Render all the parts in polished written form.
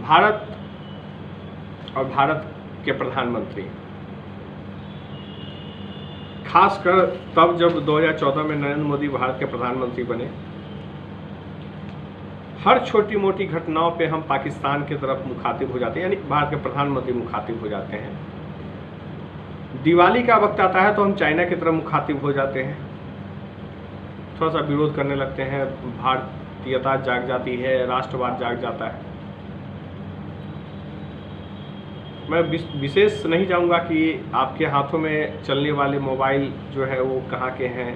भारत और भारत के प्रधानमंत्री, खासकर तब जब 2014 में नरेंद्र मोदी भारत के प्रधानमंत्री बने, हर छोटी मोटी घटनाओं पे हम पाकिस्तान की तरफ मुखातिब हो जाते हैं, यानी भारत के प्रधानमंत्री मुखातिब हो जाते हैं। दिवाली का वक्त आता है तो हम चाइना की तरफ मुखातिब हो जाते हैं, थोड़ा सा विरोध करने लगते हैं, भारतीयता जाग जाती है, राष्ट्रवाद जाग जाता है। मैं विशेष नहीं जाऊंगा कि आपके हाथों में चलने वाले मोबाइल जो है वो कहाँ के हैं,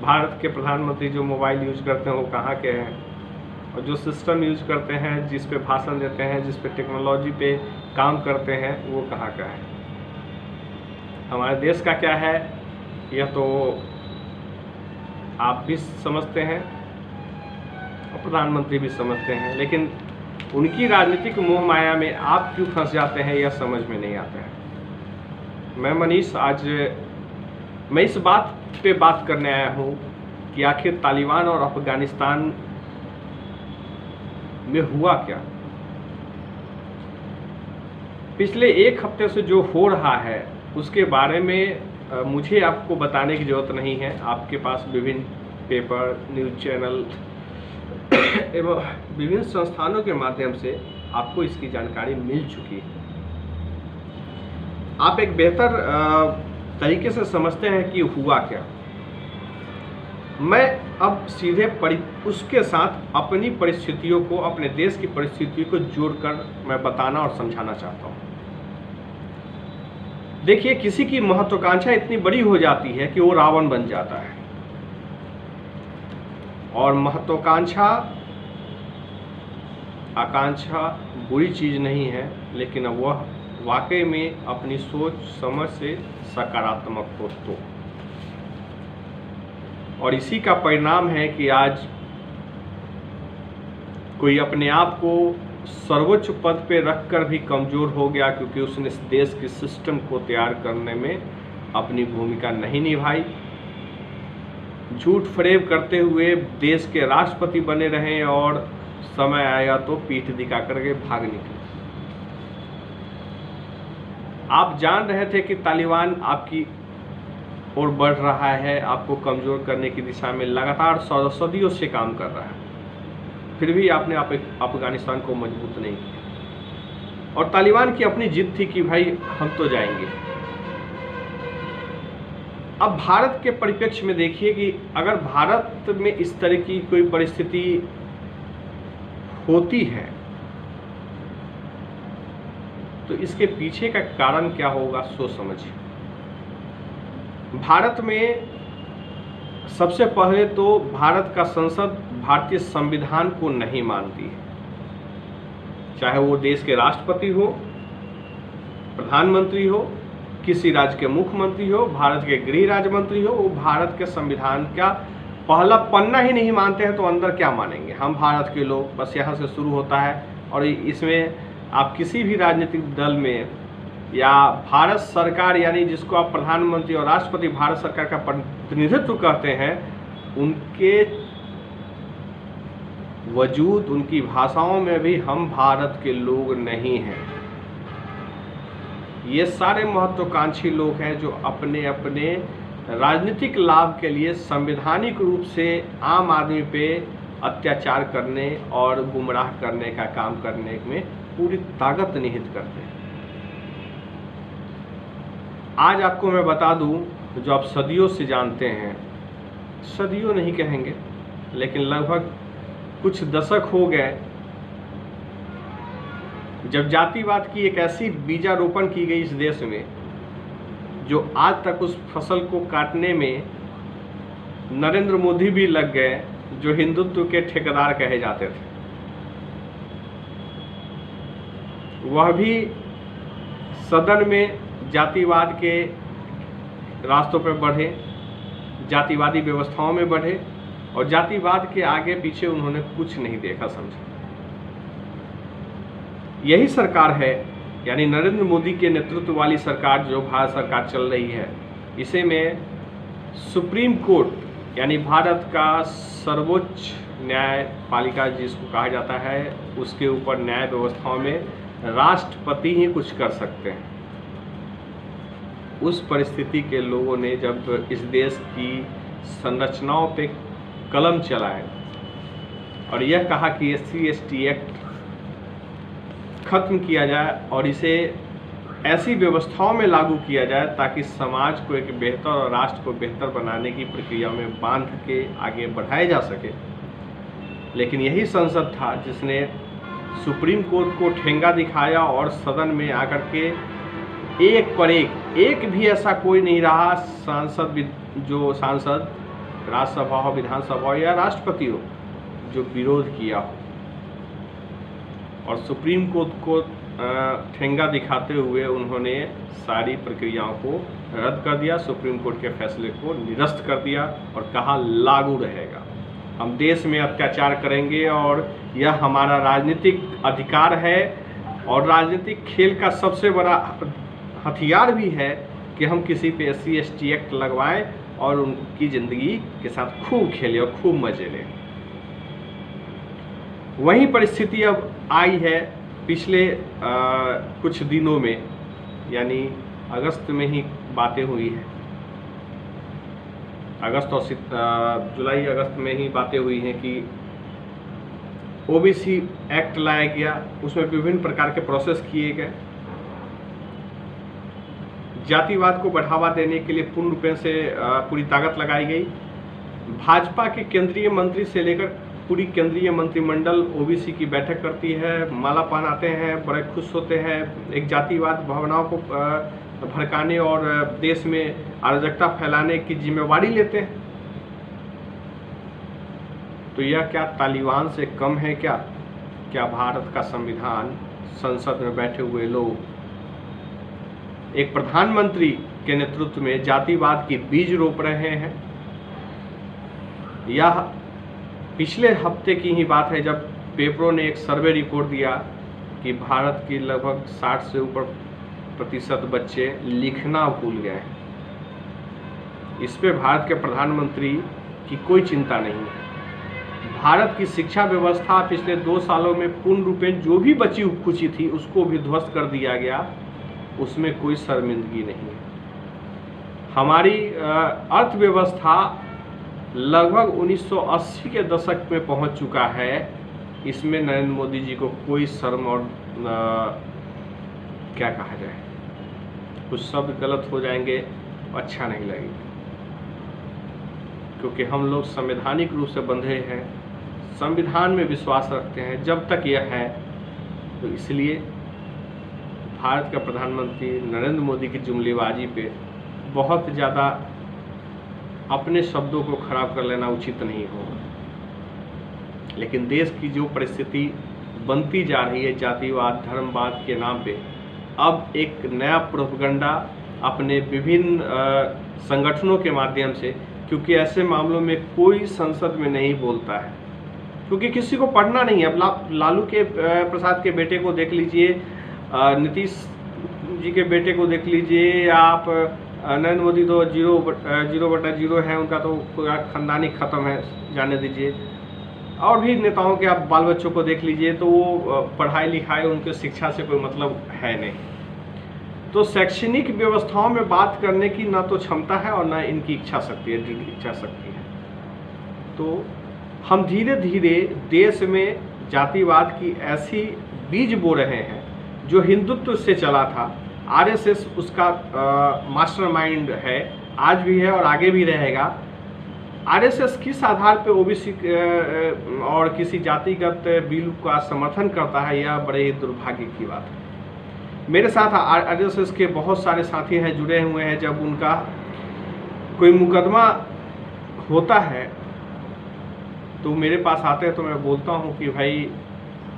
भारत के प्रधानमंत्री जो मोबाइल यूज करते हैं वो कहाँ के हैं, और जो सिस्टम यूज करते हैं, जिस पे भाषण देते हैं, जिस पे टेक्नोलॉजी पे काम करते हैं, वो कहाँ का है। हमारे देश का क्या है यह तो आप भी समझते हैं और प्रधानमंत्री भी समझते हैं, लेकिन उनकी राजनीतिक मोह माया में आप क्यों फंस जाते हैं यह समझ में नहीं आता है। मैं मनीष, आज मैं इस बात पे बात करने आया हूँ कि आखिर तालिबान और अफगानिस्तान में हुआ क्या। पिछले एक हफ्ते से जो हो रहा है उसके बारे में मुझे आपको बताने की ज़रूरत नहीं है। आपके पास विभिन्न पेपर, न्यूज़ चैनल एवं विभिन्न संस्थानों के माध्यम से आपको इसकी जानकारी मिल चुकी है। आप एक बेहतर तरीके से समझते हैं कि हुआ क्या। मैं अब सीधे उसके साथ अपनी परिस्थितियों को, अपने देश की परिस्थितियों को जोड़कर मैं बताना और समझाना चाहता हूँ। देखिए, किसी की महत्वाकांक्षा इतनी बड़ी हो जाती है कि वो रावण बन जाता है, और महत्वाकांक्षा, आकांक्षा बुरी चीज़ नहीं है, लेकिन अब वह वाकई में अपनी सोच समझ से सकारात्मक हो तो। और इसी का परिणाम है कि आज कोई अपने आप को सर्वोच्च पद पे रखकर भी कमज़ोर हो गया, क्योंकि उसने इस देश के सिस्टम को तैयार करने में अपनी भूमिका नहीं निभाई। झूठ फरेब करते हुए देश के राष्ट्रपति बने रहे और समय आया तो पीठ दिखा करके भाग निकले। आप जान रहे थे कि तालिबान आपकी ओर बढ़ रहा है, आपको कमज़ोर करने की दिशा में लगातार सदियों से काम कर रहा है, फिर भी आपने अफगानिस्तान को मजबूत नहीं किया। और तालिबान की अपनी जिद थी कि भाई हम तो जाएंगे। अब भारत के परिप्रेक्ष्य में देखिए कि अगर भारत में इस तरह की कोई परिस्थिति होती है तो इसके पीछे का कारण क्या होगा, सोच समझिए। भारत में सबसे पहले तो भारत का संसद भारतीय संविधान को नहीं मानती है, चाहे वो देश के राष्ट्रपति हो, प्रधानमंत्री हो, किसी राज्य के मुख्यमंत्री हो, भारत के गृह राज्य मंत्री हो, वो भारत के संविधान का पहला पन्ना ही नहीं मानते हैं तो अंदर क्या मानेंगे। हम भारत के लोग, बस यहाँ से शुरू होता है। और इसमें आप किसी भी राजनीतिक दल में या भारत सरकार, यानी जिसको आप प्रधानमंत्री और राष्ट्रपति भारत सरकार का प्रतिनिधित्व करते हैं, उनके वजूद, उनकी भाषाओं में भी हम भारत के लोग नहीं हैं। ये सारे महत्वाकांक्षी लोग हैं जो अपने अपने राजनीतिक लाभ के लिए संवैधानिक रूप से आम आदमी पे अत्याचार करने और गुमराह करने का काम करने में पूरी ताकत निहित करते हैं। आज आपको मैं बता दूं, जो आप सदियों से जानते हैं, सदियों नहीं कहेंगे लेकिन लगभग कुछ दशक हो गए जब जातिवाद की एक ऐसी बीजारोपण की गई इस देश में, जो आज तक उस फसल को काटने में नरेंद्र मोदी भी लग गए, जो हिंदुत्व के ठेकेदार कहे जाते थे। वह भी सदन में जातिवाद के रास्तों पर बढ़े, जातिवादी व्यवस्थाओं में बढ़े, और जातिवाद के आगे पीछे उन्होंने कुछ नहीं देखा समझा। यही सरकार है, यानी नरेंद्र मोदी के नेतृत्व वाली सरकार जो भारत सरकार चल रही है, इसे में सुप्रीम कोर्ट यानी भारत का सर्वोच्च न्यायपालिका जिसको कहा जाता है, उसके ऊपर न्याय व्यवस्थाओं में राष्ट्रपति ही कुछ कर सकते हैं। उस परिस्थिति के लोगों ने जब इस देश की संरचनाओं पे कलम चलाए और यह कहा कि SC/ST एक्ट खत्म किया जाए और इसे ऐसी व्यवस्थाओं में लागू किया जाए ताकि समाज को एक बेहतर और राष्ट्र को बेहतर बनाने की प्रक्रिया में बांध के आगे बढ़ाया जा सके, लेकिन यही संसद था जिसने सुप्रीम कोर्ट को ठेंगा दिखाया और सदन में आकर के एक पर एक भी ऐसा कोई नहीं रहा सांसद राज्यसभा हो, विधानसभा हो या राष्ट्रपति हो जो विरोध किया हो और सुप्रीम कोर्ट को ठेंगा दिखाते हुए उन्होंने सारी प्रक्रियाओं को रद्द कर दिया, सुप्रीम कोर्ट के फैसले को निरस्त कर दिया और कहा लागू रहेगा। हम देश में अत्याचार करेंगे और यह हमारा राजनीतिक अधिकार है और राजनीतिक खेल का सबसे बड़ा हथियार भी है कि हम किसी पे SC/ST एक्ट लगवाएं और उनकी ज़िंदगी के साथ खूब खेलें और खूब मजे लें। वही परिस्थिति अब आई है पिछले कुछ दिनों में, यानी अगस्त में ही बातें हुई हैं। अगस्त और जुलाई अगस्त में ही बातें हुई हैं कि OBC एक्ट लाया गया, उसमें विभिन्न प्रकार के प्रोसेस किए गए। जातिवाद को बढ़ावा देने के लिए पूर्ण रूप से पूरी ताकत लगाई गई। भाजपा के केंद्रीय मंत्री से लेकर पूरी केंद्रीय मंत्रिमंडल OBC की बैठक करती है, माला पहनाते हैं, बड़े खुश होते हैं, एक जातिवाद भावनाओं को भड़काने और देश में अराजकता फैलाने की जिम्मेवारी लेते हैं। तो यह क्या तालिबान से कम है क्या? क्या भारत का संविधान, संसद में बैठे हुए लोग एक प्रधानमंत्री के नेतृत्व में जातिवाद की बीज रोप रहे हैं? यह पिछले हफ्ते की ही बात है जब पेपरों ने एक सर्वे रिपोर्ट दिया कि भारत की लगभग 60 से ऊपर % बच्चे लिखना भूल गए हैं। इस पे भारत के प्रधानमंत्री की कोई चिंता नहीं है। भारत की शिक्षा व्यवस्था पिछले 2 सालों में पूर्ण रूप में जो भी बची खुची थी उसको भी ध्वस्त कर दिया गया, उसमें कोई शर्मिंदगी नहीं है। हमारी अर्थव्यवस्था लगभग 1980 के दशक में पहुंच चुका है, इसमें नरेंद्र मोदी जी को कोई शर्म और क्या कहा जाए, कुछ शब्द गलत हो जाएंगे अच्छा नहीं लगेगा, क्योंकि हम लोग संवैधानिक रूप से बंधे हैं, संविधान में विश्वास रखते हैं जब तक यह है। तो इसलिए भारत का प्रधानमंत्री नरेंद्र मोदी की जुमलेबाजी पे बहुत ज़्यादा अपने शब्दों को खराब कर लेना उचित नहीं होगा। लेकिन देश की जो परिस्थिति बनती जा रही है जातिवाद, धर्मवाद के नाम पे, अब एक नया प्रोपगंडा अपने विभिन्न संगठनों के माध्यम से, क्योंकि ऐसे मामलों में कोई संसद में नहीं बोलता है, क्योंकि किसी को पढ़ना नहीं है। अब लालू के प्रसाद के बेटे को देख लीजिए, नीतीश जी के बेटे को देख लीजिए, या आप नरेंद्र मोदी तो 0/0 है, उनका तो पूरा खानदान ही खत्म है, जाने दीजिए। और भी नेताओं के आप बाल बच्चों को देख लीजिए तो वो पढ़ाई लिखाई, उनके शिक्षा से कोई मतलब है नहीं। तो शैक्षणिक व्यवस्थाओं में बात करने की ना तो क्षमता है और ना इनकी इच्छा शक्ति है। तो हम धीरे धीरे देश में जातिवाद की ऐसी बीज बो रहे हैं जो हिंदुत्व से चला था। RSS उसका मास्टरमाइंड है, आज भी है और आगे भी रहेगा। RSS किस आधार पे OBC और किसी जातिगत बिल का समर्थन करता है, यह बड़े दुर्भाग्य की बात है। मेरे साथ RSS के बहुत सारे साथी हैं, जुड़े हुए हैं। जब उनका कोई मुकदमा होता है तो मेरे पास आते हैं, तो मैं बोलता हूं कि भाई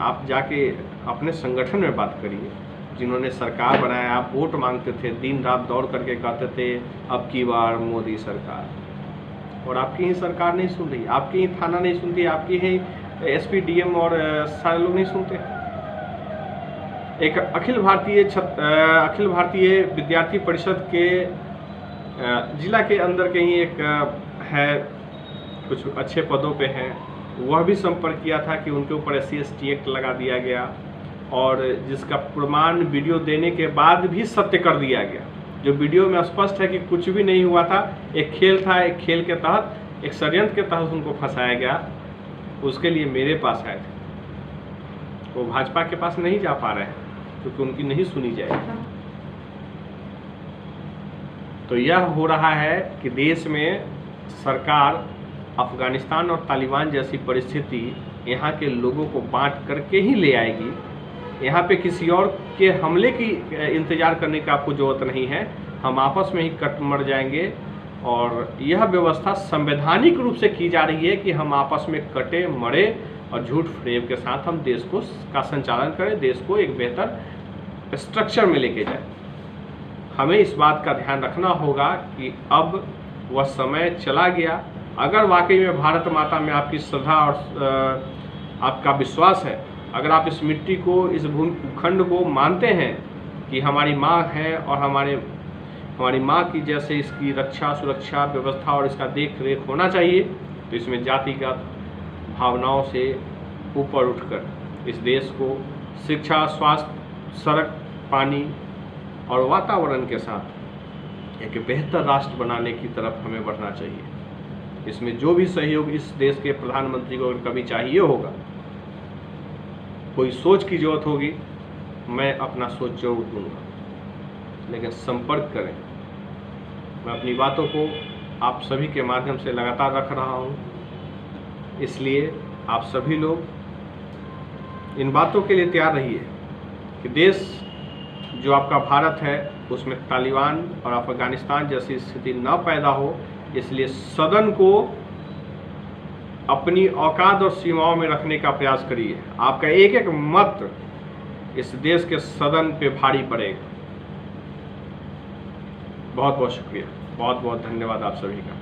आप जाके अपने संगठन में बात करिए, जिन्होंने सरकार बनाया। आप वोट मांगते थे, दिन रात दौड़ करके कहते थे अब की बार मोदी सरकार, और आपकी ही सरकार नहीं सुन रही, आपकी ही थाना नहीं सुनती, आपकी ही SP DM और सारे लोग नहीं सुनते। एक अखिल भारतीय विद्यार्थी परिषद के जिला के अंदर कहीं एक है, कुछ अच्छे पदों पे हैं, वह भी संपर्क किया था कि उनके ऊपर SC/ST एक्ट लगा दिया गया, और जिसका प्रमाण वीडियो देने के बाद भी सत्य कर दिया गया। जो वीडियो में स्पष्ट है कि कुछ भी नहीं हुआ था, एक खेल था, एक खेल के तहत, एक षड्यंत्र के तहत उनको फंसाया गया। उसके लिए मेरे पास आए थे, वो भाजपा के पास नहीं जा पा रहे हैं क्योंकि उनकी नहीं सुनी जाएगी। तो यह हो रहा है कि देश में सरकार अफगानिस्तान और तालिबान जैसी परिस्थिति यहाँ के लोगों को बांट करके ही ले आएगी। यहाँ पे किसी और के हमले की इंतज़ार करने का आपको ज़रूरत नहीं है, हम आपस में ही कट मर जाएंगे। और यह व्यवस्था संवैधानिक रूप से की जा रही है कि हम आपस में कटे मरे और झूठ फ्रेब के साथ हम देश को का संचालन करें, देश को एक बेहतर स्ट्रक्चर में लेके जाएं। हमें इस बात का ध्यान रखना होगा कि अब वह समय चला गया। अगर वाकई में भारत माता में आपकी श्रद्धा और आपका विश्वास है, अगर आप इस मिट्टी को, इस भूखंड को मानते हैं कि हमारी माँ है और हमारी माँ की जैसे इसकी रक्षा, सुरक्षा, व्यवस्था और इसका देख रेख होना चाहिए, तो इसमें जातिगत भावनाओं से ऊपर उठकर इस देश को शिक्षा, स्वास्थ्य, सड़क, पानी और वातावरण के साथ एक बेहतर राष्ट्र बनाने की तरफ हमें बढ़ना चाहिए। इसमें जो भी सहयोग इस देश के प्रधानमंत्री को अगर कभी चाहिए होगा, कोई सोच की जरूरत होगी, मैं अपना सोच जरूर दूंगा, लेकिन संपर्क करें। मैं अपनी बातों को आप सभी के माध्यम से लगातार रख रहा हूँ, इसलिए आप सभी लोग इन बातों के लिए तैयार रहिए कि देश जो आपका भारत है उसमें तालिबान और अफगानिस्तान जैसी स्थिति न पैदा हो। इसलिए सदन को अपनी औकात और सीमाओं में रखने का प्रयास करिए। आपका एक एक मत इस देश के सदन पे भारी पड़ेगा। बहुत बहुत शुक्रिया, बहुत बहुत धन्यवाद आप सभी का।